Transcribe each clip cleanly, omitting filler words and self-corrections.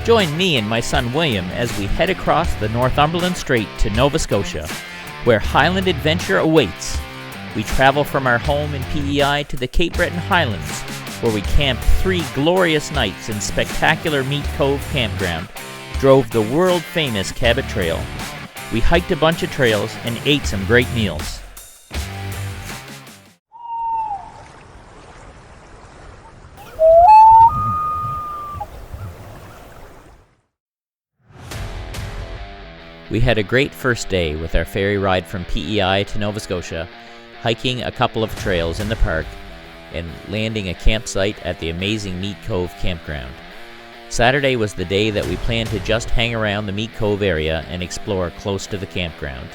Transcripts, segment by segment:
Join me and my son William as we head across the Northumberland Strait to Nova Scotia, where Highland adventure awaits. We travel from our home in PEI to the Cape Breton Highlands, where we camped 3 glorious nights in spectacular Meat Cove campground, drove the world-famous Cabot Trail. We hiked a bunch of trails and ate some great meals. We had a great first day with our ferry ride from PEI to Nova Scotia, hiking a couple of trails in the park, and landing a campsite at the amazing Meat Cove campground. Saturday was the day that we planned to just hang around the Meat Cove area and explore close to the campground.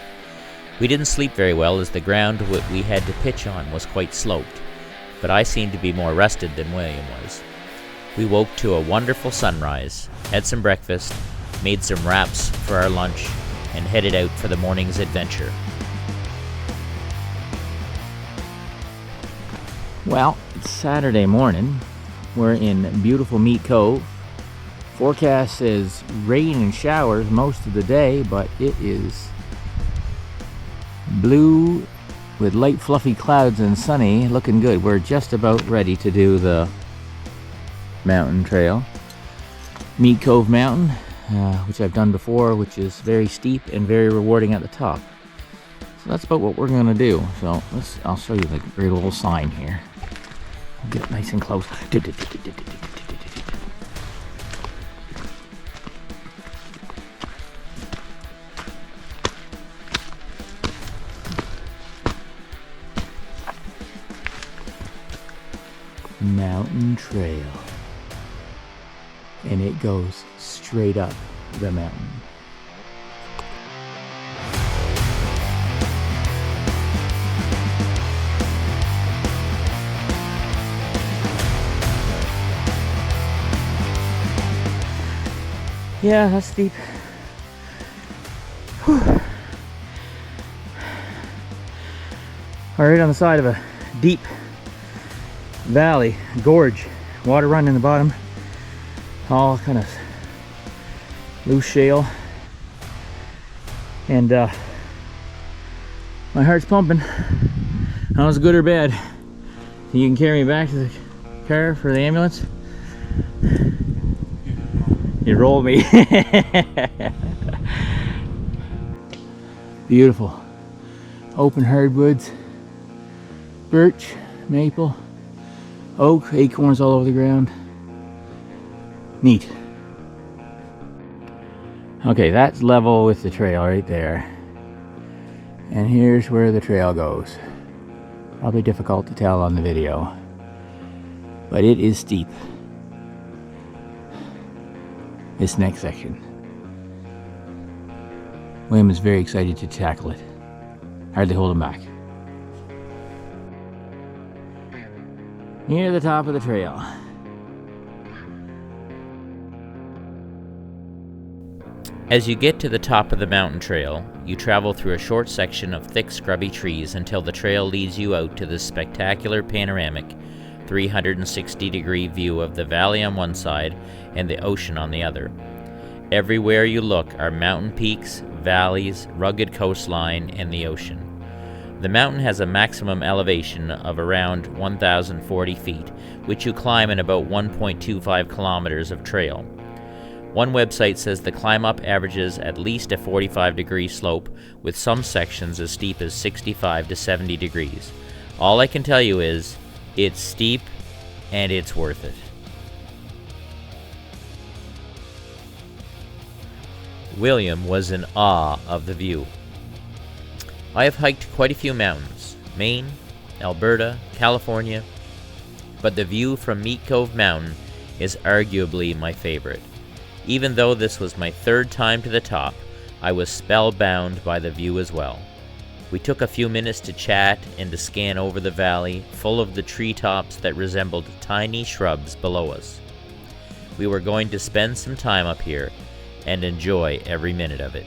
We didn't sleep very well as the ground we had to pitch on was quite sloped, but I seemed to be more rested than William was. We woke to a wonderful sunrise, had some breakfast, made some wraps for our lunch, and headed out for the morning's adventure. Well, it's Saturday morning. We're in beautiful Meat Cove. Forecast says rain and showers most of the day, but it is blue with light fluffy clouds and sunny, looking good. We're just about ready to do the mountain trail. Meat Cove Mountain, which I've done before, which is very steep and very rewarding at the top. So that's about what we're gonna do. So I'll show you the great little sign here. I'll get it nice and close. Mountain Trail. And it goes straight up the mountain. Yeah, that's steep. Whew. We're right on the side of a deep valley, gorge, water running in the bottom, all kind of loose shale, and my heart's pumping. How was good or bad? You can carry me back to the car for the ambulance? You rolled me. Beautiful open hardwoods, birch, maple, oak, acorns all over the ground. Neat. Okay, that's level with the trail right there. And here's where the trail goes. Probably difficult to tell on the video, but it is steep. This next section. William is very excited to tackle it. Hardly hold him back. Near the top of the trail. As you get to the top of the mountain trail, you travel through a short section of thick scrubby trees until the trail leads you out to this spectacular panoramic 360-degree view of the valley on one side and the ocean on the other. Everywhere you look are mountain peaks, valleys, rugged coastline, and the ocean. The mountain has a maximum elevation of around 1,040 feet, which you climb in about 1.25 kilometers of trail. One website says the climb up averages at least a 45-degree slope, with some sections as steep as 65 to 70 degrees. All I can tell you is, it's steep and it's worth it. William was in awe of the view. I have hiked quite a few mountains, Maine, Alberta, California, but the view from Meat Cove Mountain is arguably my favorite. Even though this was my third time to the top, I was spellbound by the view as well. We took a few minutes to chat and to scan over the valley, full of the treetops that resembled tiny shrubs below us. We were going to spend some time up here and enjoy every minute of it.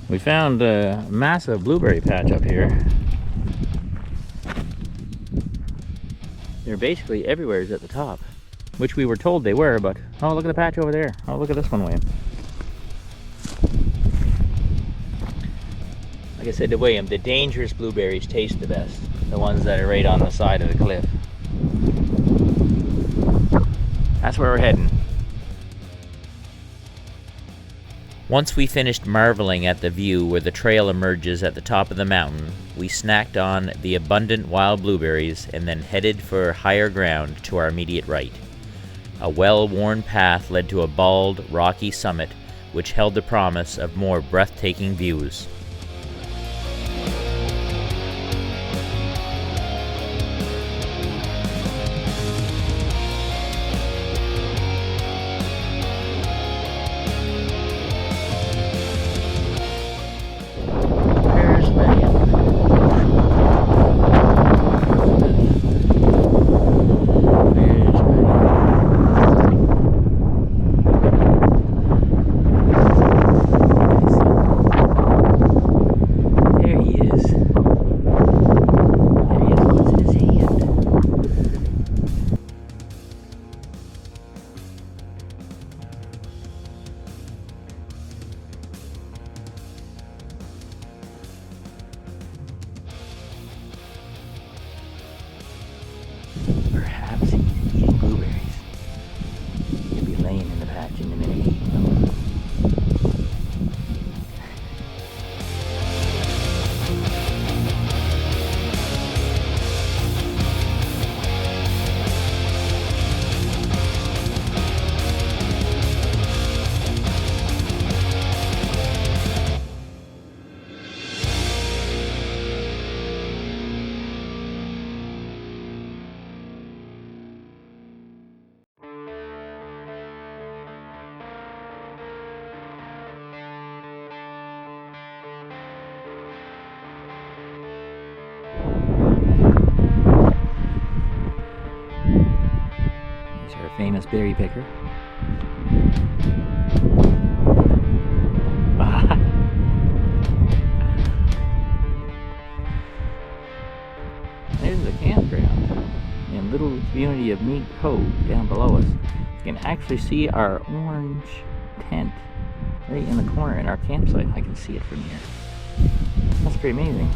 We found a massive blueberry patch up here. They're basically everywhere at the top, which we were told they were, but oh, look at the patch over there. Oh, look at this one, William. Like I said to William, the dangerous blueberries taste the best. The ones that are right on the side of the cliff. That's where we're heading. Once we finished marveling at the view where the trail emerges at the top of the mountain, we snacked on the abundant wild blueberries and then headed for higher ground to our immediate right. A well-worn path led to a bald, rocky summit which held the promise of more breathtaking views. Perhaps he's eating blueberries. He'll be laying in the patch in a minute eating them. Our famous berry picker. There's the campground and little community of Mead Cove down below us. You can actually see our orange tent right in the corner in our campsite. I can see it from here. That's pretty amazing.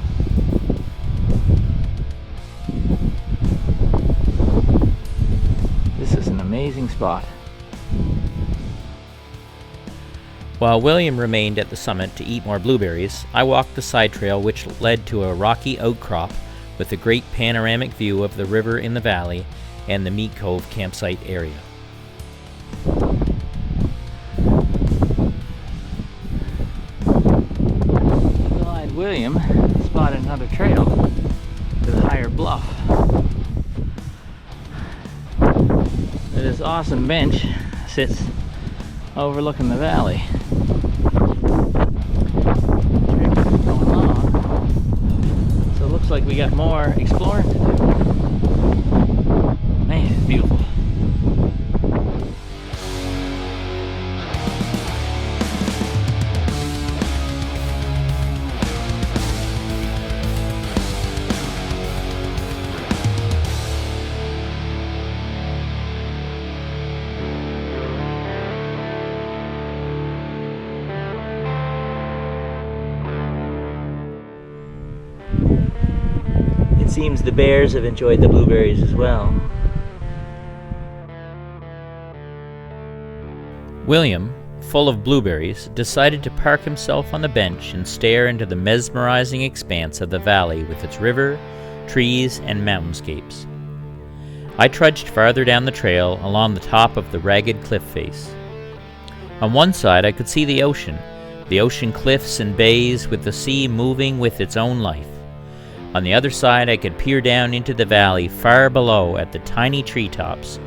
This is an amazing spot. While William remained at the summit to eat more blueberries, I walked the side trail which led to a rocky outcrop with a great panoramic view of the river in the valley and the Mead Cove campsite area. Eagle-eyed William spotted another trail to the higher bluff. This awesome bench sits overlooking the valley. Going along. So it looks like we got more exploring to do. Man, it's beautiful. It seems the bears have enjoyed the blueberries as well. William, full of blueberries, decided to park himself on the bench and stare into the mesmerizing expanse of the valley with its river, trees, and mountainscapes. I trudged farther down the trail along the top of the ragged cliff face. On one side I could see the ocean cliffs and bays with the sea moving with its own life. On the other side I could peer down into the valley far below at the tiny treetops,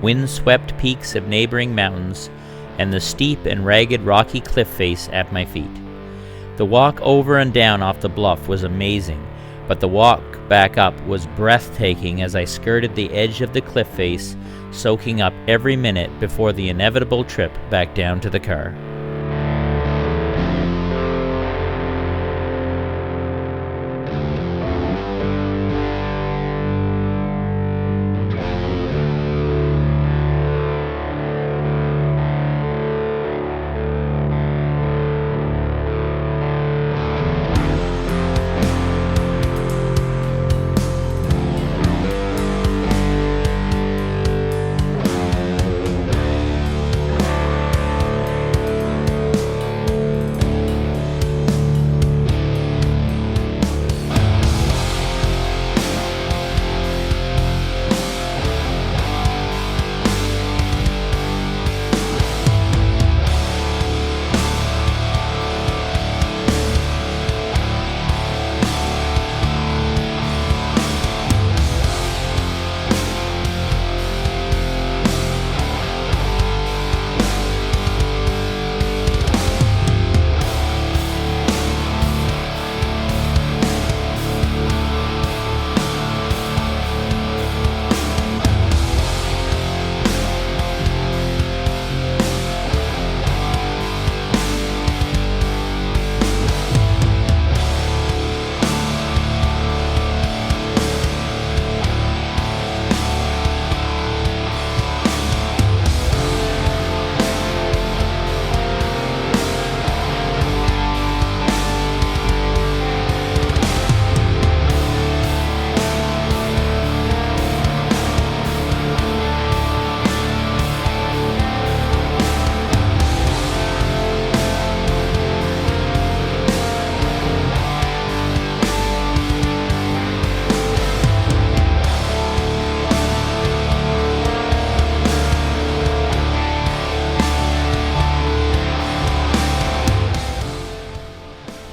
wind-swept peaks of neighboring mountains, and the steep and ragged rocky cliff face at my feet. The walk over and down off the bluff was amazing, but the walk back up was breathtaking as I skirted the edge of the cliff face, soaking up every minute before the inevitable trip back down to the car.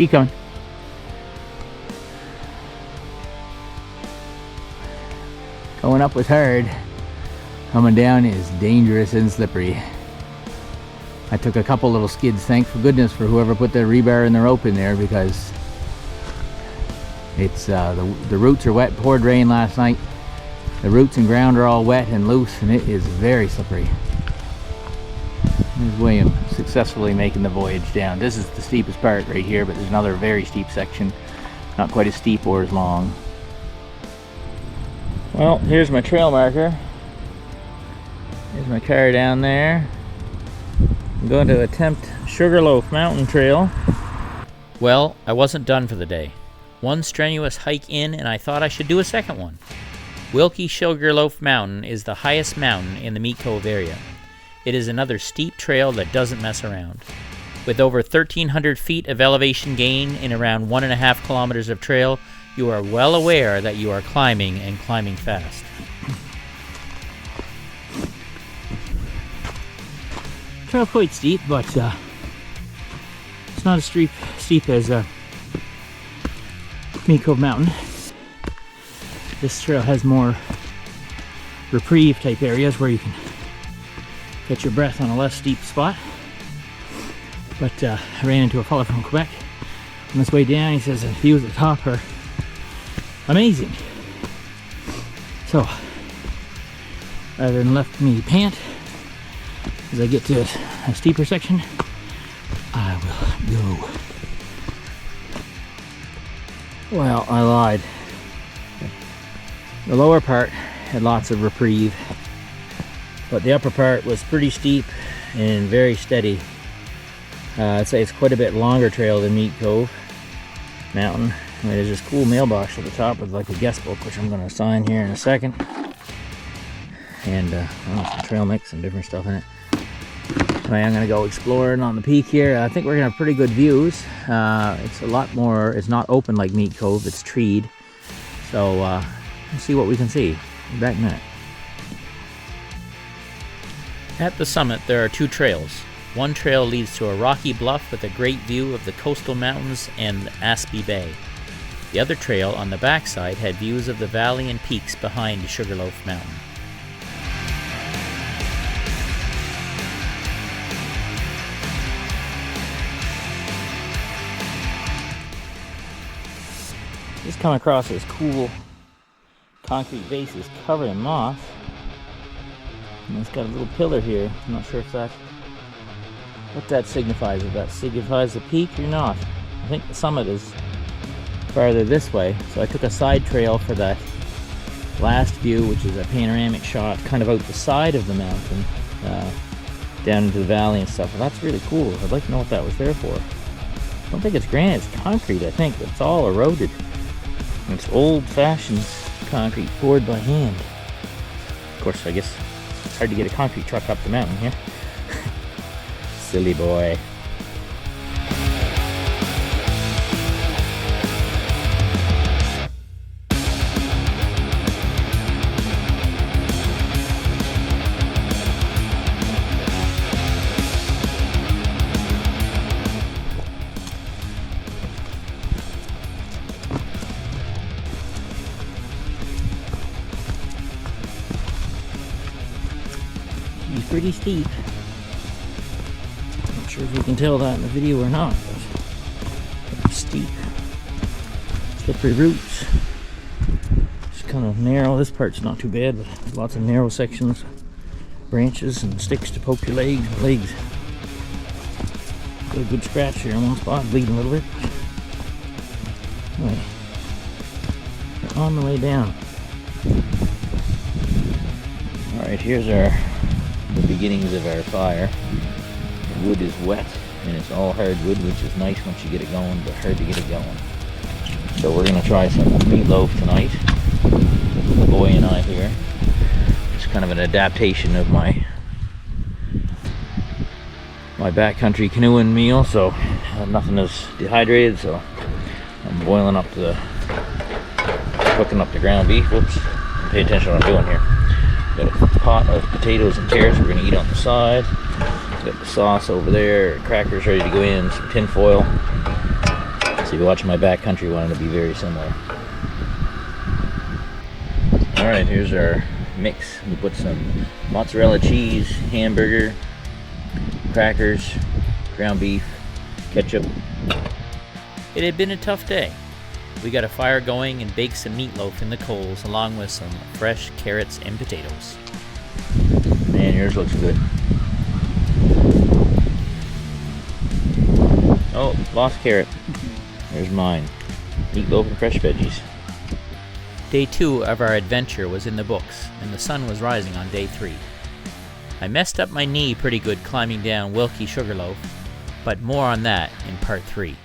Keep coming. Going up was hard. Coming down is dangerous and slippery. I took a couple little skids, thank goodness for whoever put the rebar and the rope in there, because it's the roots are wet. Poured rain last night. The roots and ground are all wet and loose, and it is very slippery. There's William successfully making the voyage down. This is the steepest part right here, but there's another very steep section, not quite as steep or as long. Well, here's my trail marker. Here's my car down there. I'm going to attempt Sugarloaf Mountain Trail. Well, I wasn't done for the day. One strenuous hike in, and I thought I should do a second one. Wilkie Sugarloaf Mountain is the highest mountain in the Meat Cove area. It is another steep trail that doesn't mess around. With over 1,300 feet of elevation gain in around 1.5 kilometers of trail, you are well aware that you are climbing, and climbing fast. Trail quite steep, but it's not as steep as Meat Cove Mountain. This trail has more reprieve type areas where you can catch your breath on a less steep spot. But I ran into a fellow from Quebec on this way down. He says the views at the top are amazing. So rather than let me pant as I get to a steeper section, I will go. Well, I lied. The lower part had lots of reprieve, but the upper part was pretty steep and very steady. I'd say it's quite a bit longer trail than Meat Cove Mountain. And there's this cool mailbox at the top with like a guest book, which I'm going to sign here in a second. And some trail mix and different stuff in it. Anyway, I'm going to go exploring on the peak here. I think we're going to have pretty good views. It's a lot more, it's not open like Meat Cove, it's treed. So we'll see what we can see. Be back in a minute. At the summit, there are two trails. One trail leads to a rocky bluff with a great view of the coastal mountains and Aspy Bay. The other trail on the backside had views of the valley and peaks behind Sugarloaf Mountain. Just come across this cool concrete base is covered in moss. And it's got a little pillar here. I'm not sure if what that signifies. If that signifies the peak or not. I think the summit is farther this way. So I took a side trail for that last view, which is a panoramic shot kind of out the side of the mountain, down into the valley and stuff. Well, that's really cool. I'd like to know what that was there for. I don't think it's granite, it's concrete, I think. It's all eroded. And it's old-fashioned concrete poured by hand. Of course, I guess it's hard to get a concrete truck up the mountain here. Silly boy. He's pretty steep. Not sure if you can tell that in the video or not, but steep, slippery roots. It's kind of narrow. This part's not too bad, but there's lots of narrow sections, branches and sticks to poke your legs. Got a good scratch here in one spot, bleeding a little bit. Anyway, we're on the way down. Alright, here's the beginnings of our fire. The wood is wet and it's all hardwood, which is nice once you get it going, but hard to get it going. So we're going to try some meatloaf tonight, the boy and I here. It's kind of an adaptation of my backcountry canoeing meal, so nothing is dehydrated, so I'm cooking up the ground beef. Whoops, pay attention to what I'm doing here. Got a pot of potatoes and carrots we're going to eat on the side. Got the sauce over there, crackers ready to go in, some tin foil. So if you watch my backcountry one, it'll be very similar. Alright, here's our mix. We put some mozzarella cheese, hamburger, crackers, ground beef, ketchup. It had been a tough day. We got a fire going and baked some meatloaf in the coals along with some fresh carrots and potatoes. Man, yours looks good. Oh, lost carrot. There's mine. Meatloaf and fresh veggies. Day 2 of our adventure was in the books, and the sun was rising on day 3. I messed up my knee pretty good climbing down Wilkie Sugarloaf, but more on that in part 3.